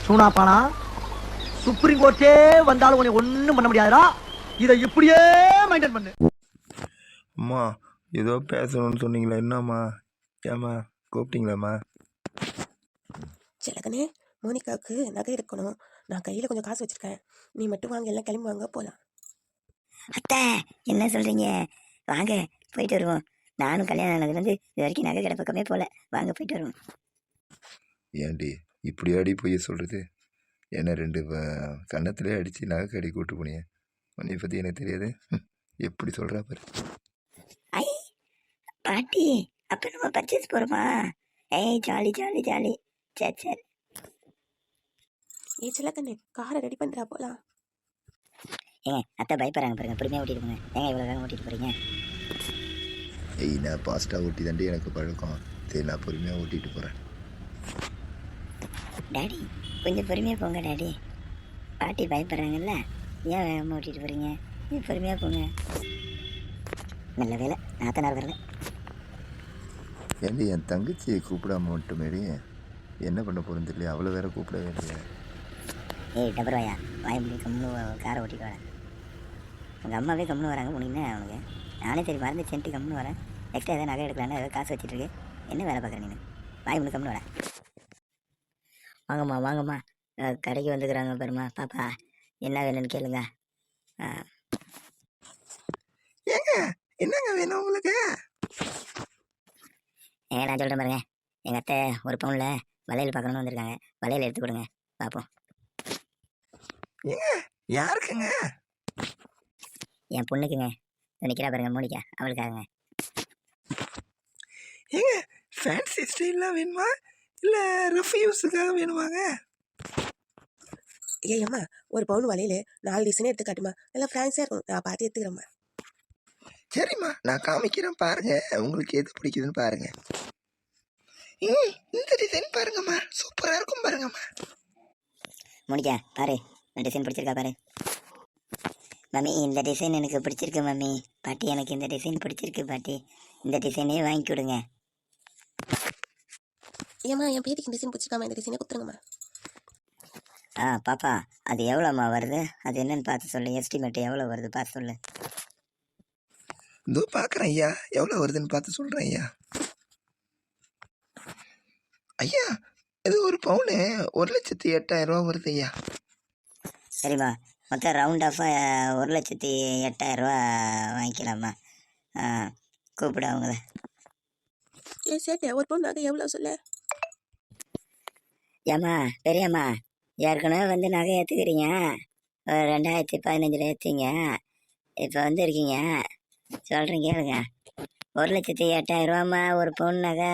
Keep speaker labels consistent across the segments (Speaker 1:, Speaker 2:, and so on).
Speaker 1: சூனாப்பானா supreme கோர்ட்டே வந்தாலும் உன்னை ஒன்றும் பண்ண முடியாதுடா. இதை இப்படியே மெயின்டைன் பண்ணு.
Speaker 2: அம்மா ஏதோ பேசணும்னு சொன்னீங்களா? என்னம்மா? ஏம்மா கூப்பிட்டீங்களாம்மா?
Speaker 3: சிலகனே, மோனிகாவுக்கு நகை எடுக்கணும். நான் கையில் கொஞ்சம் காசு வச்சுருக்கேன். நீ மட்டும் வாங்க, எல்லாம் கிளம்பி வாங்க, போகலாம்.
Speaker 4: அத்தை என்ன சொல்கிறீங்க? வாங்க போயிட்டு வருவோம். நானும் கல்யாணம் ஆனதுலேருந்து இது வரைக்கும் நகை கடை பக்கமே போகல. வாங்க போயிட்டு வருவோம்.
Speaker 2: ஏன்டி இப்படி அடி போய் சொல்கிறது? என்ன ரெண்டு கன்னத்திலே அடித்து நகை கடி கூட்டு போனீங்க. உன்னை பற்றி எனக்கு தெரியாது. எப்படி சொல்கிறா பாரு.
Speaker 4: ஐ பாட்டி, அப்போ நம்ம பர்ச்சேஸ் போகிறோமா? ஏய் ஜாலி ஜாலி ஜாலி. சரி சரி.
Speaker 3: சிலகண்ணே, காரை ரெடி பண்ணுறா, போகலாம்.
Speaker 4: ஏங்க அத்தை பயப்படுறாங்க பாருங்க. பொறுமையாக ஓட்டிட்டு போங்க. ஏங்க இவ்வளோ வேகம் ஓட்டிட்டு போகிறீங்க?
Speaker 2: ஏய் நான் ஃபாஸ்ட்டாக ஓட்டி தாண்டி எனக்கு பழக்கம். சரி நான் பொறுமையாக ஓட்டிகிட்டு போகிறேன்.
Speaker 4: டாடி கொஞ்சம் பொறுமையாக போங்க டாடி. பாட்டி பயப்படுறாங்கல்ல, ஏன் வேகமாக ஓட்டிகிட்டு போகிறீங்க? நீ பொறுமையாக போங்க. நல்ல வேலை நாத்தனார் வரல.
Speaker 2: ஏன்டி என் தங்கச்சியை கூப்பிடாம மட்டுமேடி என்ன பண்ண போகிறேன்னு தெரியல. அவ்வளோ வேற கூப்பிட வேண்டிய.
Speaker 4: ஏய் டபர் வாயா, வாய் முடி கம்முன்னு காரை ஓட்டிட்டு வரேன். உங்கள் அம்மாவே கம்முன்னு வராங்க. உனக்கு என்ன அவனுக்கு? நானே சரி மறந்து சென்ட்டு கம்முன்னு வரேன். எக்ஸ்ட்ரா எதாவது நகை எடுக்கலான்னு ஏதாவது காசு வச்சுட்டு இருக்கு. என்ன வேலை பார்க்குறேன் நீ? வாய் முடி கம்முன்னு வரேன். வாங்கம்மா வாங்கம்மா, கடைக்கு வந்துக்கிறாங்க பாருமா. பாப்பா என்ன வேணும்னு கேளுங்க.
Speaker 2: ஏங்க என்னங்க வேணும் உங்களுக்கு?
Speaker 4: ஏங்க நான் சொல்கிறேன் பாருங்க. எங்கள் அத்தை ஒரு பவுனில் வளையல் பார்க்கணுன்னு வந்திருக்காங்க. வளையல் எடுத்து கொடுங்க பார்ப்போம்.
Speaker 2: ஏங்க யாருக்குங்க?
Speaker 4: என் பொண்ணுக்குங்க. நிற்கிறா பாருங்க, மோனிகா, அவளுக்காகங்க.
Speaker 2: ஏங்க ஃபேன்சி ஸ்டைல்லாம் வேணுமா இல்லை ரஃப் யூஸுக்காக வேணுமாங்க?
Speaker 3: அம்மா, ஒரு பவுன் வலையில 4 டிசைனே எடுத்து காட்டுமா. எல்லாம் ஃப்ரான்ஸாக இருக்கும், நான் பார்த்து எடுத்துக்கிறேம்மா.
Speaker 2: சரிம்மா நான் காமிக்கிறேன் பாருங்க. உங்களுக்கு எது பிடிக்குதுன்னு பாருங்க. இந்த டிசைன் பாருங்கம்மா, சூப்பராக இருக்கும் பாருங்கம்மா.
Speaker 4: மோனிகா பாரு, இந்த டிசைன் பிடிச்சிருக்கா பாரு. மம்மி இந்த டிசைன் எனக்கு பிடிச்சிருக்கு மம்மி. பாட்டி எனக்கு இந்த டிசைன் பிடிச்சிருக்கு பாட்டி. இந்த டிசைனே வாங்கி கொடுங்க.
Speaker 3: ஏம்மா, என் பேத்திக்கு டிசைன் பிடிச்சிருக்காம, இந்த டிசைனே கொடுத்துருங்கம்மா.
Speaker 4: பாப்பா அது எவ்வளோம்மா வருது? அது என்னன்னு பார்த்து சொல்லு. எஸ்டிமேட் எவ்வளோ வருது பார்த்து சொல்லு.
Speaker 2: இதோ பார்க்குறேன் ஐயா, எவ்வளோ வருதுன்னு பார்த்து சொல்கிறேன் ஐயா. ஐயா இது ஒரு பவுனு 1,08,000 வருது ஐயா.
Speaker 4: சரிம்மா, மொத்தம் ரவுண்ட் ஆஃபாக 1,08,000 வாங்கிக்கலாமா? கூப்பிடு அவங்கள.
Speaker 3: சேட்டை, ஒரு பவுன் நகை எவ்வளோ சொல்ல?
Speaker 4: ஏம்மா பெரியம்மா, ஏற்கனவே வந்து நகை ஏற்றுக்கிறீங்க. 2015 ஏற்றிங்க. இப்போ வந்து இருக்கீங்க சொல்கிறீங்க கேளுங்க. 1,08,000 ஒரு பவுன் நகை.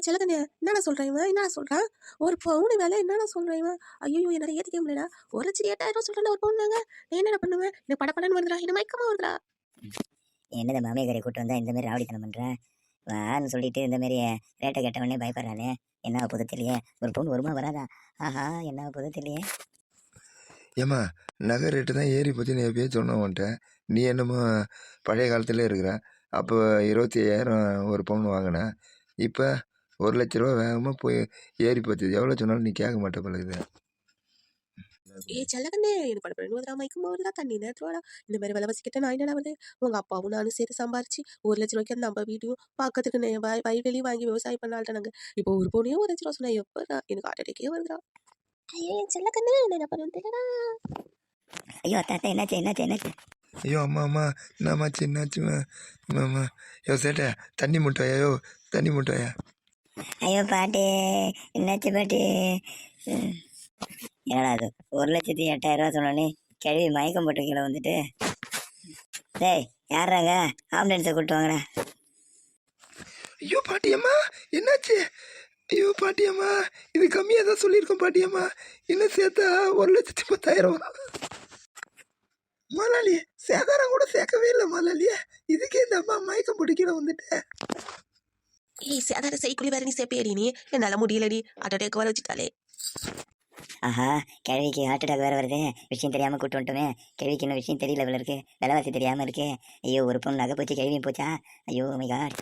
Speaker 3: சிலகண்ணே, என்னடா சொல்கிறேன் இவன்? என்னடா சொல்கிறான்? ஒரு பவுன் வேலை என்னடா சொல்கிறேன் இவன்? ஐயோ, என்னால் ஏற்றிக்க முடியலடா. 1,08,000 சொல்கிறேன் ஒரு பவுன் நாங்க. நான் என்னடா பண்ணுவேன்? எனக்கு படப்படன்னு வருதுடா, என்ன மயக்கமாக வருதுடா.
Speaker 4: என்னது மாமியாரை கூட்டு வந்தால் இந்தமாரி ராவடித்தனம் பண்ணுறேன் வான்னு சொல்லிட்டு இந்தமாரி ரேட்டை கேட்டவொடனே பயப்படுறானே. என்ன போது தெரியலையே? ஒரு பவுன் வருமா வராதா? ஆஹா, என்ன போது தெரியலையே.
Speaker 2: ஏம்மா நகை ரேட்டு தான் ஏறி போச்சுன்னு எப்பயே சொன்னவன்ட்ட நீ என்னமோ பழைய காலத்தில் இருக்கிற. அப்போ 25,000 ஒரு பவுன் வாங்கினேன். இப்போ 1,00,000 வேகமாக போய் ஏறி போச்சு. எவ்வளோ சொன்னாலும் நீ கேட்க மாட்டே பழகுது.
Speaker 3: சிலகண்ணே, எனக்கு படப்படன்னு வருதுடா, மயக்கமாக வருதா. தண்ணி நேரத்துவாடா. இந்த மாதிரி விலை வசிக்கிட்ட நான் என்னடா வருது? உங்கள் அப்பாவும் நானும் சேர்த்து சம்பாரிச்சு 1,00,000 நம்ம வீட்டையும் பார்க்கறதுக்கு வயல்வெளியும் வாங்கி விவசாயம் பண்ணால்ட்ட நாங்கள். இப்போ ஒரு பவுனையும் 1,00,000 சொன்னா எப்படா? எனக்கு ஹார்ட் அட்டாக்கே வருதுடா. ஐயோ சிலகண்ணே, என்ன பண்ணுறது தெரியலடா.
Speaker 4: ஐயோ அத்தா என்னாச்சு என்னாச்சு என்னாச்சு?
Speaker 2: ஐயோ அம்மா அம்மா என்னாச்சு என்னாச்சுமா? அம்மா ஐயோ சேட்டை தண்ணி முட்டாயோ தண்ணி முட்டாயா?
Speaker 4: ஐயோ பாட்டி என்னாச்சு பாட்டி? என்னடா அது 1,08,000 சொன்னோன்னே கிழவி மயக்கம் போட்டு கீழே வந்துட்டு. டேய் யாராங்க? ஆம்புலன்ஸை கூப்பிட்டு வாங்கடா.
Speaker 2: ஐயோ பாட்டியம்மா என்னாச்சு? ஐயோ பாட்டியம்மா இது கம்மியாக தான் சொல்லியிருக்கோம் பாட்டியம்மா. இன்னும் சேர்த்தா 1,10,000. முதலாளி சேதாரம் கூட சேர்க்கவே இல்லை முதலாளியே. இதுக்கே இந்த அம்மா மயக்கம் போட்டு கீழே வந்துட்டேன்.
Speaker 3: சேதார செய்குள்ளி வேற நீ சேப்பேடி. நீ என்னால் முடியலடி, ஹார்ட் அட்டாக் வர வச்சுட்டாலே.
Speaker 4: ஆஹா, கிழவிக்கு ஹார்ட் அட்டாக் வேறு வருது. விஷயம் தெரியாமல் கூப்பிட்டு வந்துட்டோமே. கிழவிக்கு இன்னும் விஷயம் தெரியல இருக்கு. விலைவாசி தெரியாமல் இருக்கு. ஐயோ ஒரு பொண்ணு நகை போச்சு, கிழவியும் போச்சா? ஐயோ மை காட்.